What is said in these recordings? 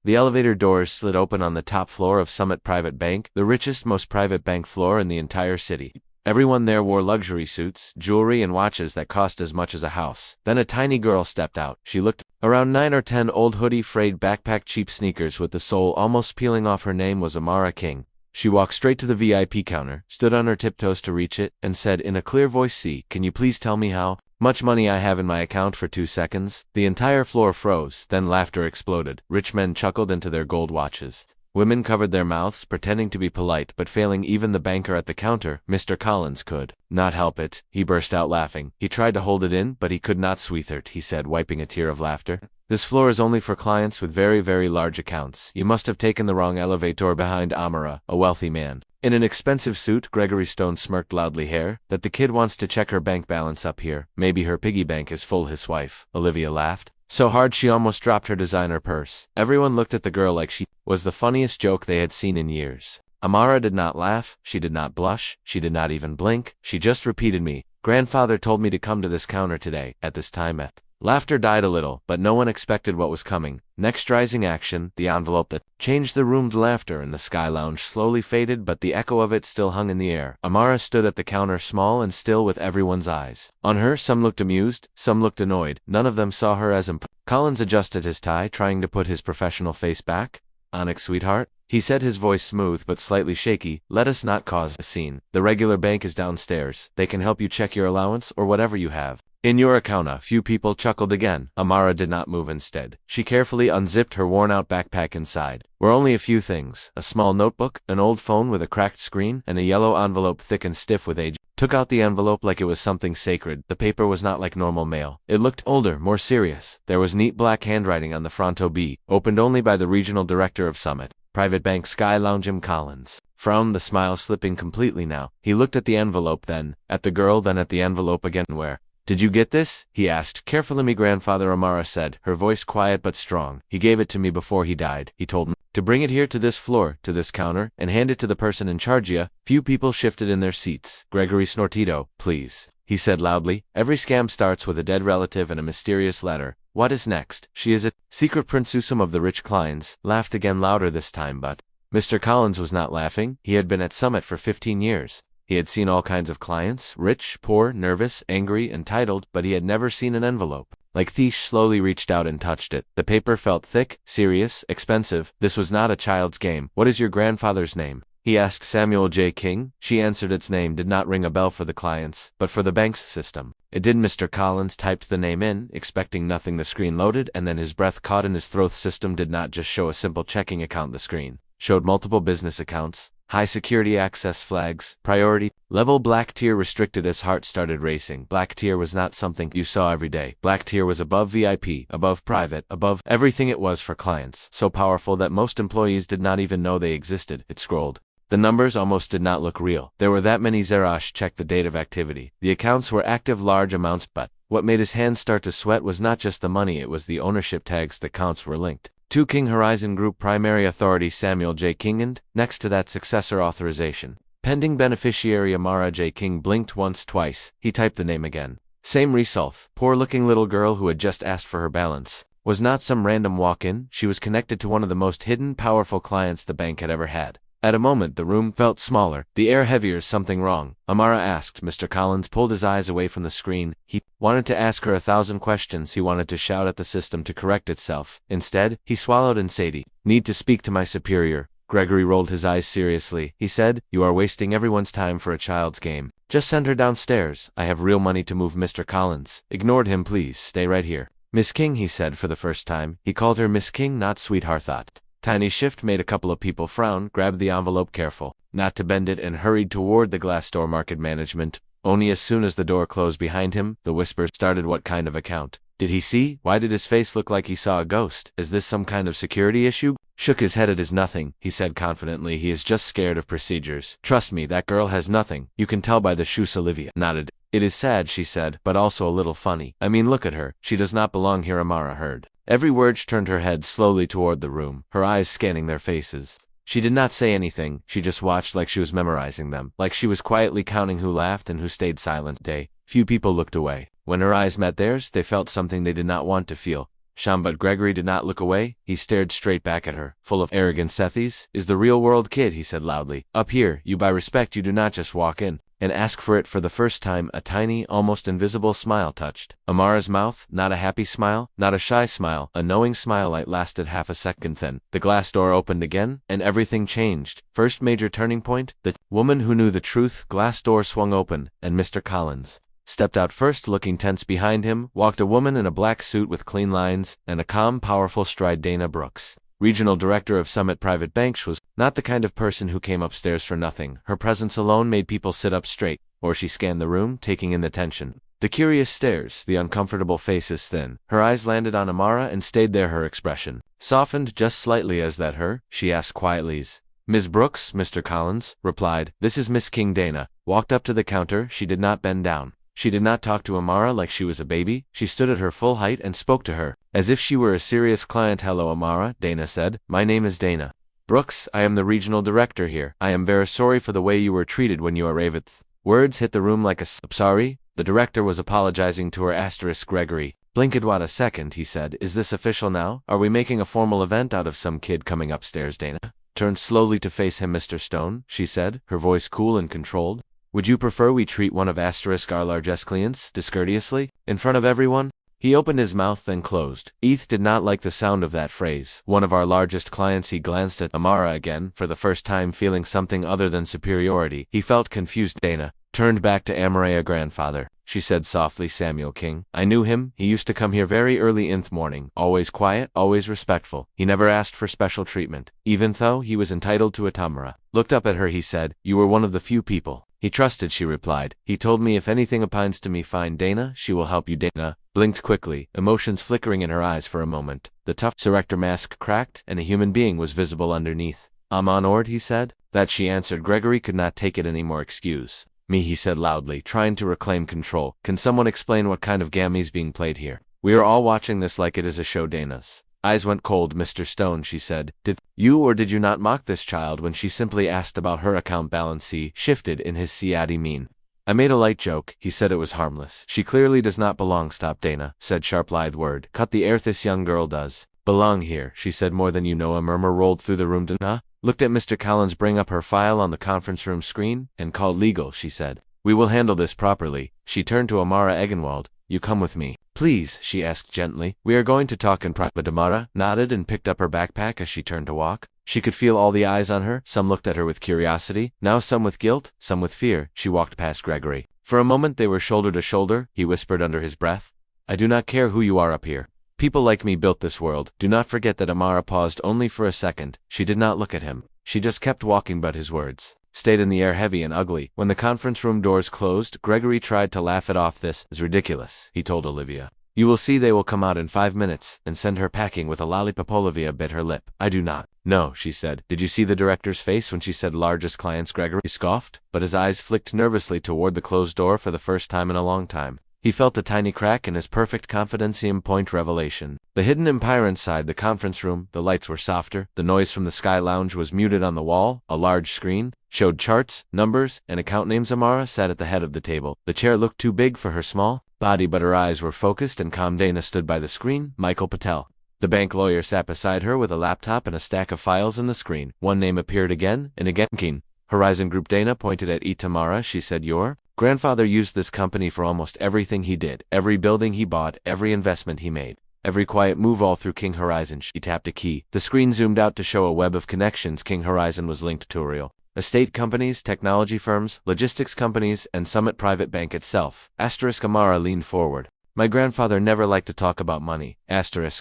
The elevator doors slid open on the top floor of Summit Private Bank, the richest, most private bank floor in the entire city. Everyone there wore luxury suits, jewelry, and watches that cost as much as a house. Then a tiny girl stepped out. She looked around 9 or 10, old hoodie, frayed backpack, cheap sneakers with the sole almost peeling off. Her name was Amara King. She walked straight to the VIP counter, stood on her tiptoes to reach it, and said in a clear voice, "See, can you please tell me how much money I have in my account for 2 seconds?" The entire floor froze, then laughter exploded. Rich men chuckled into their gold watches. Women covered their mouths, pretending to be polite, but failing. Even the banker at the counter, Mr. Collins, could not help it. He burst out laughing. He tried to hold it in, but he could not. "Sweetheart," he said, wiping a tear of laughter, "this floor is only for clients with very, very large accounts. You must have taken the wrong elevator." Behind Amara, a wealthy man in an expensive suit, Gregory Stone, smirked loudly. "Hair, that the kid wants to check her bank balance up here. Maybe her piggy bank is full." His wife, Olivia, laughed so hard she almost dropped her designer purse. Everyone looked at the girl like she was the funniest joke they had seen in years. Amara did not laugh, she did not blush, she did not even blink. She just repeated, "Me. Grandfather told me to come to this counter today, at this time at..." Laughter died a little, but no one expected what was coming. Next rising action, the envelope that changed the room's laughter in the Sky Lounge slowly faded, but the echo of it still hung in the air. Amara stood at the counter, small and still, with everyone's eyes on her. Some looked amused, some looked annoyed. None of them saw her as Collins adjusted his tie, trying to put his professional face back. "Onyx, sweetheart," he said, his voice smooth but slightly shaky, "let us not cause a scene. The regular bank is downstairs. They can help you check your allowance or whatever you have in your account." A few people chuckled again. Amara did not move. Instead, she carefully unzipped her worn-out backpack. Inside were only a few things: a small notebook, an old phone with a cracked screen, and a yellow envelope thick and stiff with age. Took out the envelope like it was something sacred. The paper was not like normal mail. It looked older, more serious. There was neat black handwriting on the front. "OB, opened only by the regional director of Summit Private Bank, Sky Lounge." Jim Collins frowned, the smile slipping completely now. He looked at the envelope, then at the girl, then at the envelope again. "Where did you get this?" he asked carefully. "Me grandfather," Amara said, her voice quiet but strong. "He gave it to me before he died. He told me to bring it here to this floor, to this counter, and hand it to the person in charge." Few people shifted in their seats. Gregory Snortito, "Please," he said loudly. "Every scam starts with a dead relative and a mysterious letter. What is next?" "She is a secret princessum of the rich clients." Laughed again, louder this time, but Mr. Collins was not laughing. He had been at Summit for 15 years. He had seen all kinds of clients, rich, poor, nervous, angry, entitled, but he had never seen an envelope. Like Thish slowly reached out and touched it. The paper felt thick, serious, expensive. This was not a child's game. "What is your grandfather's name?" he asked. "Samuel J. King." She answered. Its name did not ring a bell for the clients, but for the bank's system it did. Mr. Collins typed the name in, expecting nothing. The screen loaded, and then his breath caught in his throat. System did not just show a simple checking account. The screen showed multiple business accounts, high security access flags, priority level, black tier, restricted. His heart started racing. Black tier was not something you saw every day. Black tier was above VIP, above private, above everything. It was for clients so powerful that most employees did not even know they existed. It scrolled. The numbers almost did not look real. There were that many zeros. Checked the date of activity. The accounts were active, large amounts, but what made his hands start to sweat was not just the money, it was the ownership tags. The accounts were linked to King Horizon Group, primary authority Samuel J. King, and next to that, successor authorization pending, beneficiary Amara J. King. Blinked once, twice. He typed the name again. Same result. Poor-looking little girl who had just asked for her balance was not some random walk-in. She was connected to one of the most hidden, powerful clients the bank had ever had. At a moment, the room felt smaller, the air heavier. "Something wrong?" Amara asked. Mr. Collins pulled his eyes away from the screen. He wanted to ask her 1,000 questions. He wanted to shout at the system to correct itself. Instead, he swallowed and said, "Need to speak to my superior." Gregory rolled his eyes seriously. He said, "You are wasting everyone's time for a child's game. Just send her downstairs. I have real money to move." Mr. Collins ignored him. "Please, stay right here." "Miss King," he said for the first time. He called her Miss King, not sweetheart. Thought tiny shift made a couple of people frown, grabbed the envelope, careful not to bend it, and hurried toward the glass door. Market management. Only as soon as the door closed behind him, the whisper started. "What kind of account did he see? Why did his face look like he saw a ghost? Is this some kind of security issue?" Shook his head. "It is nothing," he said confidently. "He is just scared of procedures. Trust me, that girl has nothing. You can tell by the shoes." Olivia nodded. "It is sad," she said, "but also a little funny. I mean, look at her. She does not belong here." Amara heard every word. She turned her head slowly toward the room, her eyes scanning their faces. She did not say anything. She just watched, like she was memorizing them, like she was quietly counting who laughed and who stayed silent. Few people looked away. When her eyes met theirs, they felt something they did not want to feel. But Gregory did not look away. He stared straight back at her, full of arrogant Sethis. Is the real world, kid, he said loudly. Up here, you buy respect. You do not just walk in and ask for it. For the first time, a tiny, almost invisible smile touched Amara's mouth. Not a happy smile, not a shy smile, a knowing smile that lasted half a second. Then the glass door opened again, and everything changed. First major turning point, the woman who knew the truth. Glass door swung open, and Mr. Collins stepped out first. Looking tense behind him, walked a woman in a black suit with clean lines and a calm, powerful stride. Dana Brooks, regional director of Summit Private Bank. She was not the kind of person who came upstairs for nothing. Her presence alone made people sit up straight, or she scanned the room, taking in the tension, the curious stares, the uncomfortable faces. Then her eyes landed on Amara and stayed there. Her expression softened just slightly. Is that her? She asked quietly. Ms. Brooks, Mr. Collins replied. This is Miss King. Dana walked up to the counter. She did not bend down. She did not talk to Amara like she was a baby. She stood at her full height and spoke to her as if she were a serious client. Hello, Amara, Dana said. My name is Dana Brooks. I am the regional director here. I am very sorry for the way you were treated when you arrived. Words hit the room like a sorry. The director was apologizing to her. Gregory blinked. What a second, he said. Is this official now? Are we making a formal event out of some kid coming upstairs? Dana turned slowly to face him. Mr. Stone, she said, her voice cool and controlled. Would you prefer we treat one of our largest clients discourteously, in front of everyone? He opened his mouth then closed. Eth did not like the sound of that phrase. One of our largest clients. He glanced at Amara again, for the first time feeling something other than superiority. He felt confused. Dana turned back to Amara. Grandfather, she said softly. Samuel King. I knew him. He used to come here very early in the morning, always quiet, always respectful. He never asked for special treatment, even though he was entitled to it. Amara looked up at her. He said, you were one of the few people he trusted. She replied. He told me if anything happens to me, fine, Dana, she will help you. Dana blinked quickly, emotions flickering in her eyes for a moment. The tough director mask cracked, and a human being was visible underneath. I'm on board, he said. That, she answered. Gregory could not take it anymore. Excuse me, he said loudly, trying to reclaim control. Can someone explain what kind of game is being played here? We are all watching this like it is a show. Dana's eyes went cold. Mr. Stone, she said. Did you or did you not mock this child when she simply asked about her account balance? He shifted in his siati mean. I made a light joke, he said. It was harmless. She clearly does not belong. Stop, Dana said sharp. Lithe word cut the air. This young girl does belong here, she said. More than you know. A murmur rolled through the room. Dana looked at Mr. Collins bring up her file on the conference room screen and called legal, she said. We will handle this properly. She turned to Amara Egenwald. You come with me, please, she asked gently. We are going to talk in private. Amara nodded and picked up her backpack as she turned to walk. She could feel all the eyes on her. Some looked at her with curiosity, now some with guilt, some with fear. She walked past Gregory. For a moment they were shoulder to shoulder. He whispered under his breath, I do not care who you are up here. People like me built this world. Do not forget that. Amara paused only for a second. She did not look at him. She just kept walking, but his words stayed in the air, heavy and ugly. When the conference room doors closed, Gregory tried to laugh it off. This is ridiculous, he told Olivia. You will see they will come out in 5 minutes and send her packing with a lollipop. Olivia bit her lip. I do not know, she said. Did you see the director's face when she said largest clients? Gregory scoffed, but his eyes flicked nervously toward the closed door. For the first time in a long time, he felt a tiny crack in his perfect confidencium point revelation. The hidden empire inside the conference room. The lights were softer. The noise from the Sky Lounge was muted. On the wall, a large screen showed charts, numbers, and account names. Amara sat at the head of the table. The chair looked too big for her small body, but her eyes were focused and calm. Dana stood by the screen. Michael Patel, the bank lawyer, sat beside her with a laptop and a stack of files in the screen. One name appeared again and again. King Horizon Group. Dana pointed at Itamara. She said, your grandfather used this company for almost everything he did, every building he bought, every investment he made, every quiet move, all through King Horizon. She tapped a key. The screen zoomed out to show a web of connections. King Horizon was linked to real estate companies, technology firms, logistics companies, and Summit Private Bank itself. Amara leaned forward. My grandfather never liked to talk about money,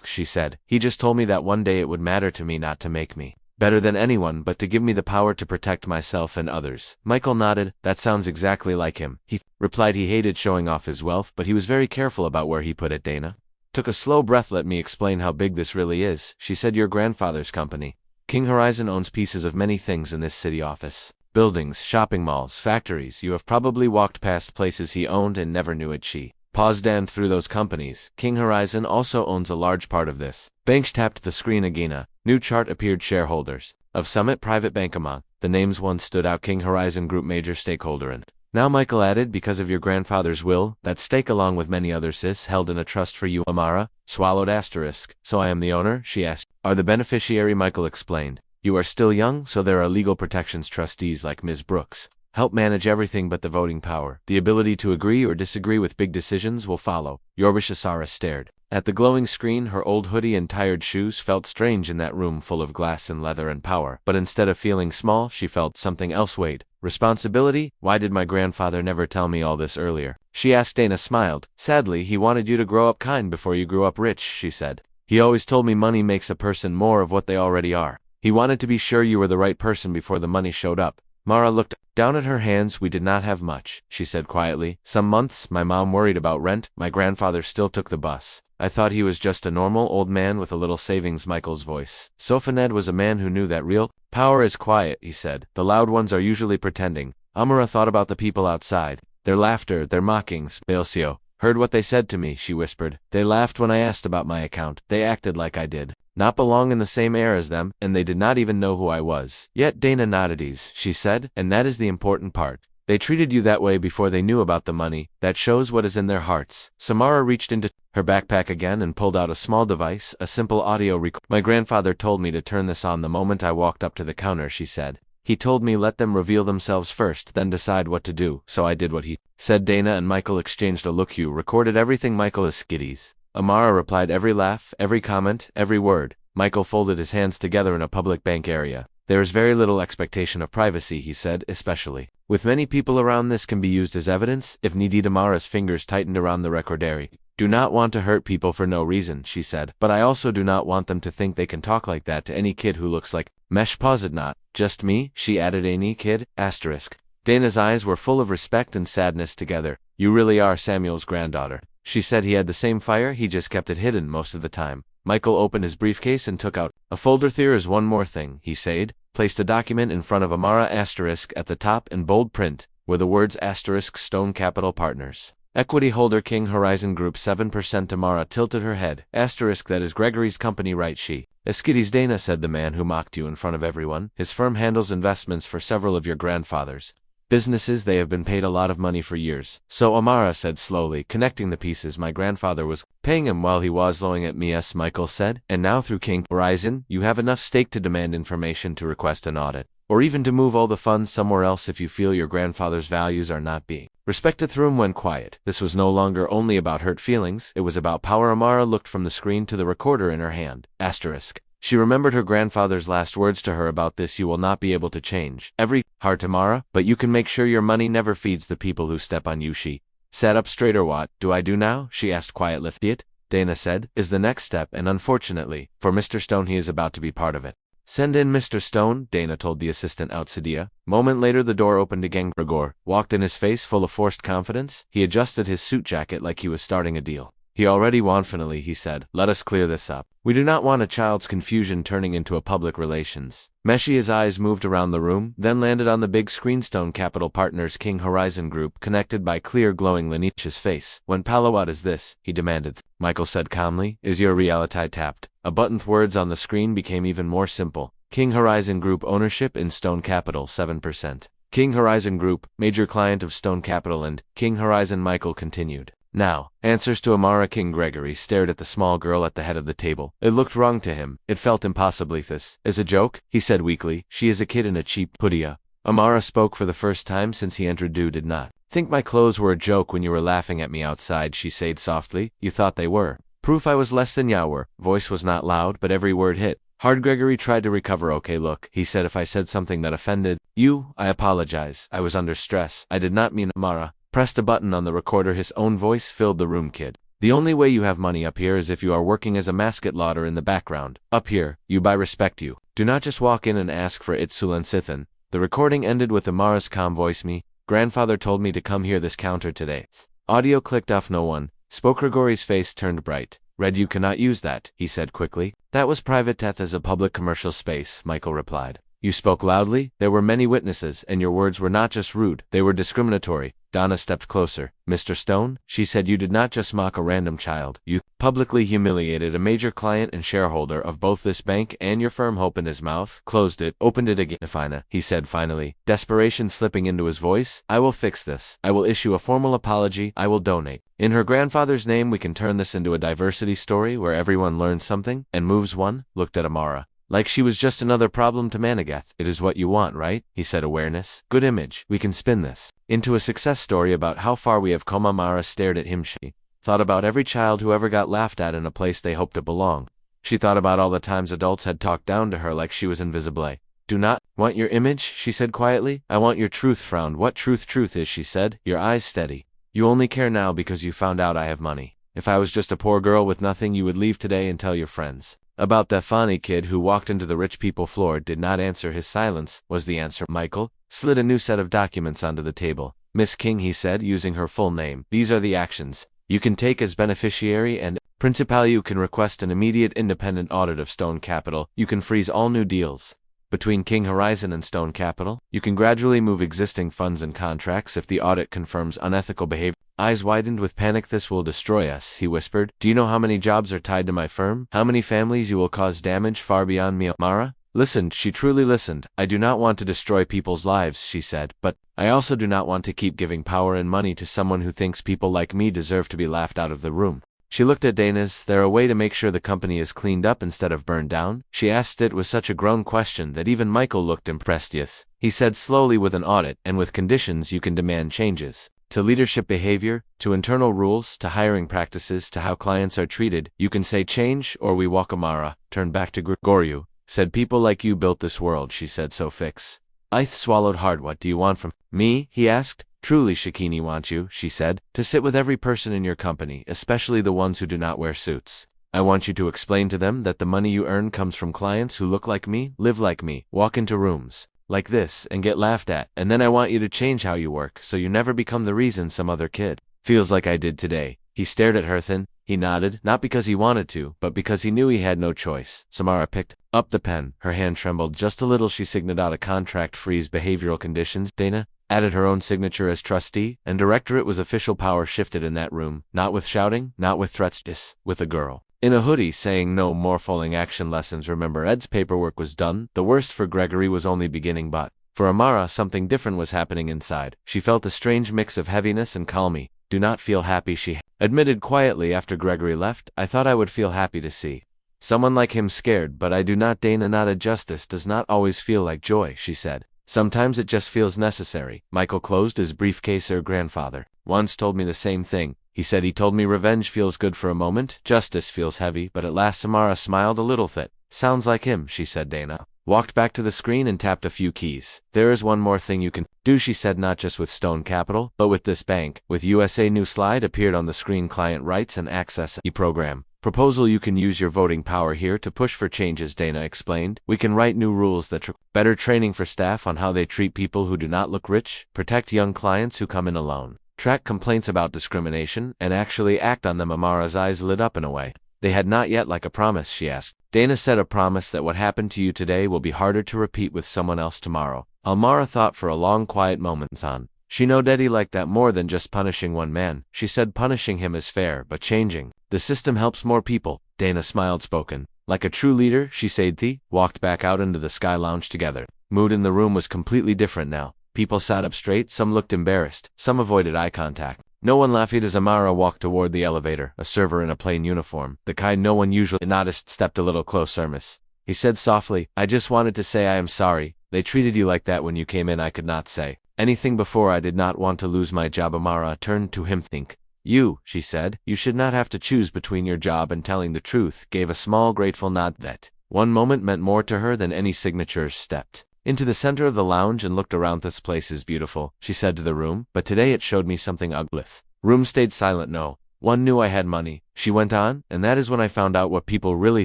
she said. He just told me that one day it would matter to me, not to make me better than anyone, but to give me the power to protect myself and others. Michael nodded. That sounds exactly like him. He replied. He hated showing off his wealth, but he was very careful about where he put it. Dana took a slow breath. Let me explain how big this really is, she said. Your grandfather's company, King Horizon, owns pieces of many things in this city. Office buildings, shopping malls, factories. You have probably walked past places he owned and never knew it. She paused. And through those companies, King Horizon also owns a large part of this. Banks tapped the screen again. A new chart appeared. Shareholders of Summit Private Bank. Among the names, one stood out. King Horizon Group, major stakeholder and Now Michael added, because of your grandfather's will, that stake along with many others is held in a trust for you. Amara swallowed asterisk. So I am the owner, she asked. Are the beneficiary? Michael explained. You are still young, so there are legal protections. Trustees like Ms. Brooks help manage everything but the voting power. The ability to agree or disagree with big decisions will follow. Yorbishasara stared at the glowing screen. Her old hoodie and tired shoes felt strange in that room full of glass and leather and power. But instead of feeling small, she felt something else weighed. Responsibility? Why did my grandfather never tell me all this earlier? She asked. Dana smiled. Sadly, he wanted you to grow up kind before you grew up rich, she said. He always told me money makes a person more of what they already are. He wanted to be sure you were the right person before the money showed up. Mara looked down at her hands. We did not have much, she said quietly. Some months, my mom worried about rent. My grandfather still took the bus. I thought he was just a normal old man with a little savings. Michael's voice. Sofaned was a man who knew that real power is quiet, he said. The loud ones are usually pretending. Amara thought about the people outside. Their laughter, their mockings. Balsio heard what they said to me, she whispered. They laughed when I asked about my account. They acted like I did not belong in the same air as them, and they did not even know who I was. Yet Dana nodded, she said, and that is the important part. They treated you that way before they knew about the money. That shows what is in their hearts. Samara reached into her backpack again and pulled out a small device, a simple audio recorder. My grandfather told me to turn this on the moment I walked up to the counter, she said. He told me let them reveal themselves first, then decide what to do, so I did what he said. Dana and Michael exchanged a look. You recorded everything? Michael is skitties. Amara replied, every laugh, every comment, every word. Michael folded his hands together in a public bank area. There is very little expectation of privacy, he said, especially with many people around. This can be used as evidence, if needed. Amara's fingers tightened around the recordary. Do not want to hurt people for no reason, she said, but I also do not want them to think they can talk like that to any kid who looks like Mesh. Posit not just me, she added. Any kid? Asterisk. Dana's eyes were full of respect and sadness together. You really are Samuel's granddaughter. She said he had the same fire, he just kept it hidden most of the time. Michael opened his briefcase and took out a folder. There is one more thing, he said, placed a document in front of Amara. Asterisk at the top in bold print were the words asterisk Stone Capital Partners. Equity holder King Horizon Group 7%. Amara tilted her head. Asterisk that is Gregory's company, right? She. Eskides. Dana said, the man who mocked you in front of everyone. His firm handles investments for several of your grandfathers' businesses. They have been paid a lot of money for years. So Amara said slowly, connecting the pieces. My grandfather was paying him while he was lowing at me. Yes, Michael said. And now through King Horizon, you have enough stake to demand information, to request an audit, or even to move all the funds somewhere else if you feel your grandfather's values are not being respected. The room went quiet. This was no longer only about hurt feelings, it was about power. Amara looked from the screen to the recorder in her hand. Asterisk. She remembered her grandfather's last words to her about this. You will not be able to change every heart, Amara, but you can make sure your money never feeds the people who step on you. She sat up straighter. What do I do now? She asked quietly. It, Dana said, is the next step, and unfortunately, for Mr. Stone, he is about to be part of it. Send in Mr. Stone, Dana told the assistant outsidia. Moment later the door opened again. Gregor walked in, his face full of forced confidence. He adjusted his suit jacket like he was starting a deal. He already won. Finally, he said, let us clear this up. We do not want a child's confusion turning into a public relations. Meshia's eyes moved around the room, then landed on the big screen. Stone Capital Partners King Horizon Group, connected by clear glowing. Lanich's face. When Palawat is this? He demanded. Michael said calmly. Is your reality tapped? A button. Words on the screen became even more simple. King Horizon Group ownership in Stone Capital 7%. King Horizon Group, major client of Stone Capital and King Horizon. Michael continued. Now, answers to Amara. King Gregory stared at the small girl at the head of the table. It looked wrong to him. It felt impossibly. This is a joke, he said weakly. She is a kid in a cheap pudia. Amara spoke for the first time since he entered. You did not think my clothes were a joke when you were laughing at me outside, she said softly. You thought they were. Proof I was less than you were. Voice was not loud, but every word hit hard. Gregory tried to recover. Okay, look, he said, if I said something that offended you, I apologize. I was under stress. I did not mean. Amara pressed a button on the recorder. His own voice filled the room. Kid, the only way you have money up here is if you are working as a mascot lauder in the background. Up here, you buy respect. You do not just walk in and ask for it. Sulansithan. The recording ended with Amara's calm voice. Me grandfather told me to come here this counter today. Audio clicked off. No one spoke. Gregory's face turned bright. Red, you cannot use that, he said quickly. That was private death as a public commercial space, Michael replied. You spoke loudly, there were many witnesses, and your words were not just rude, they were discriminatory. Donna stepped closer. Mr. Stone, she said, you did not just mock a random child, you publicly humiliated a major client and shareholder of both this bank and your firm. Opened his mouth, closed it, opened it again. Fina, he said finally, desperation slipping into his voice, I will fix this. I will issue a formal apology. I will donate. In her grandfather's name we can turn this into a diversity story where everyone learns something and moves one. Looked at Amara like she was just another problem to Managath. It is what you want, right? He said. Awareness. Good image. We can spin this into a success story about how far we have come. Amara stared at him. She thought about every child who ever got laughed at in a place they hoped to belong. She thought about all the times adults had talked down to her like she was invisible. Do not want your image, she said quietly. I want your truth. Frowned. What truth? Truth is, she said, your eyes steady. You only care now because you found out I have money. If I was just a poor girl with nothing, you would leave today and tell your friends. About that funny kid who walked into the rich people floor. Did not answer. His silence was the answer. Michael slid a new set of documents onto the table. Miss King, he said, using her full name. These are the actions you can take as beneficiary and principal. You can request an immediate independent audit of Stone Capital. You can freeze all new deals between King Horizon and Stone Capital. You can gradually move existing funds and contracts if the audit confirms unethical behavior. Eyes widened with panic. This will destroy us, he whispered. Do you know how many jobs are tied to my firm? How many families you will cause damage far beyond me? Mara listened. She truly listened. I do not want to destroy people's lives, she said, but I also do not want to keep giving power and money to someone who thinks people like me deserve to be laughed out of the room. She looked at Dana. Is there a way to make sure the company is cleaned up instead of burned down? She asked it with such a grown question that even Michael looked impressed. Yes, he said slowly. With an audit and with conditions you can demand changes. To leadership behavior, to internal rules, to hiring practices, to how clients are treated. You can say change or we walk. Amara turned back to Goryu. Said people like you built this world, she said. So fix. Ith swallowed hard. What do you want from me? He asked. Truly, Shikini wants you, she said, to sit with every person in your company, especially the ones who do not wear suits. I want you to explain to them that the money you earn comes from clients who look like me, live like me, walk into rooms like this and get laughed at. And then I want you to change how you work so you never become the reason some other kid feels like I did today. He stared at her. Then he nodded, not because he wanted to, but because he knew he had no choice. Samara picked up the pen. Her hand trembled just a little. She signed out a contract. Freeze behavioral conditions. Dana added her own signature as trustee and director. It was official. Power shifted in that room, not with shouting, not with threats, just with a girl in a hoodie saying no more following action lessons. Remember, Ed's paperwork was done. The worst for Gregory was only beginning, but for Amara something different was happening inside. She felt a strange mix of heaviness and calmness. Do not feel happy, she admitted quietly after Gregory left. I thought I would feel happy to see someone like him scared, but I do not. Dana nodded. Justice does not always feel like joy, she said. Sometimes it just feels necessary. Michael closed his briefcase. Her grandfather once told me the same thing. He said he told me revenge feels good for a moment, justice feels heavy, but at last. Samara smiled a little. That sounds like him, she said. Dana walked back to the screen and tapped a few keys. There is one more thing you can do, she said, not just with Stone Capital, but with this bank. With USA. New slide appeared on the screen. Client rights and access e-program. Proposal. You can use your voting power here to push for changes, Dana explained. We can write new rules that better training for staff on how they treat people who do not look rich, protect young clients who come in alone, track complaints about discrimination, and actually act on them. Amara's eyes lit up in a way they had not yet. Like a promise, she asked. Dana said, a promise that what happened to you today will be harder to repeat with someone else tomorrow. Amara thought for a long quiet moment. She know Daddy like that more than just punishing one man. She said punishing him is fair, but changing the system helps more people. Dana smiled. Spoken like a true leader, she said. They walked back out into the Sky Lounge together. Mood in the room was completely different now. People sat up straight, some looked embarrassed, some avoided eye contact. No one laughed as Amara walked toward the elevator. A server in a plain uniform, the kind no one usually noticed, stepped a little closer. Miss, he said softly, I just wanted to say I am sorry. They treated you like that when you came in. I could not say anything before. I did not want to lose my job. Amara turned to him. Think you, she said, you should not have to choose between your job and telling the truth. Gave a small grateful nod. That one moment meant more to her than any signatures. Stepped into the center of the lounge and looked around. This place is beautiful, she said to the room, but today it showed me something ugly. Room stayed silent. No one knew I had money, she went on, and that is when I found out what people really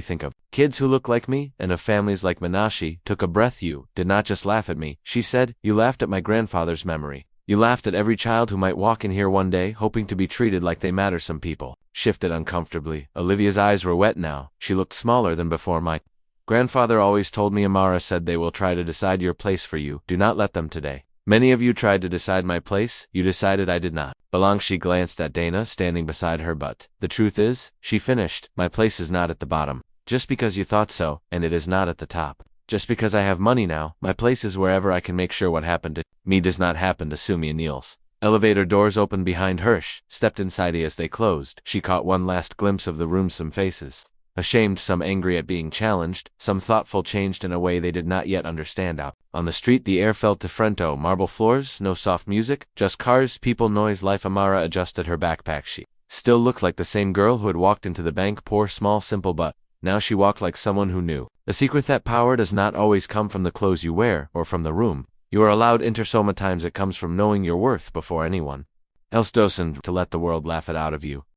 think of kids who look like me and of families like Minashi. Took a breath. You did not just laugh at me, she said. You laughed at my grandfather's memory. You laughed at every child who might walk in here one day hoping to be treated like they matter. Some people shifted uncomfortably. Olivia's eyes were wet now. She looked smaller than before. My grandfather always told me, Amara said, they will try to decide your place for you. Do not let them today. Many of you tried to decide my place, you decided I did not. Belong. She glanced at Dana standing beside her, but the truth is, she finished, my place is not at the bottom. Just because you thought so, and it is not at the top. Just because I have money now, my place is wherever I can make sure what happened to me does not happen to Sumi Niels. Elevator doors opened behind Hirsch, stepped inside as they closed. She caught one last glimpse of the room's some faces. Ashamed, some angry at being challenged, some thoughtful, changed in a way they did not yet understand. Out on the street the air felt differento, marble floors, no soft music, just cars, people, noise, life. Amara adjusted her backpack. She still looked like the same girl who had walked into the bank, poor, small, simple, but now she walked like someone who knew. The secret that power does not always come from the clothes you wear, or from the room you are allowed enter. Sometimes it comes from knowing your worth before anyone else doesn't, to let the world laugh it out of you.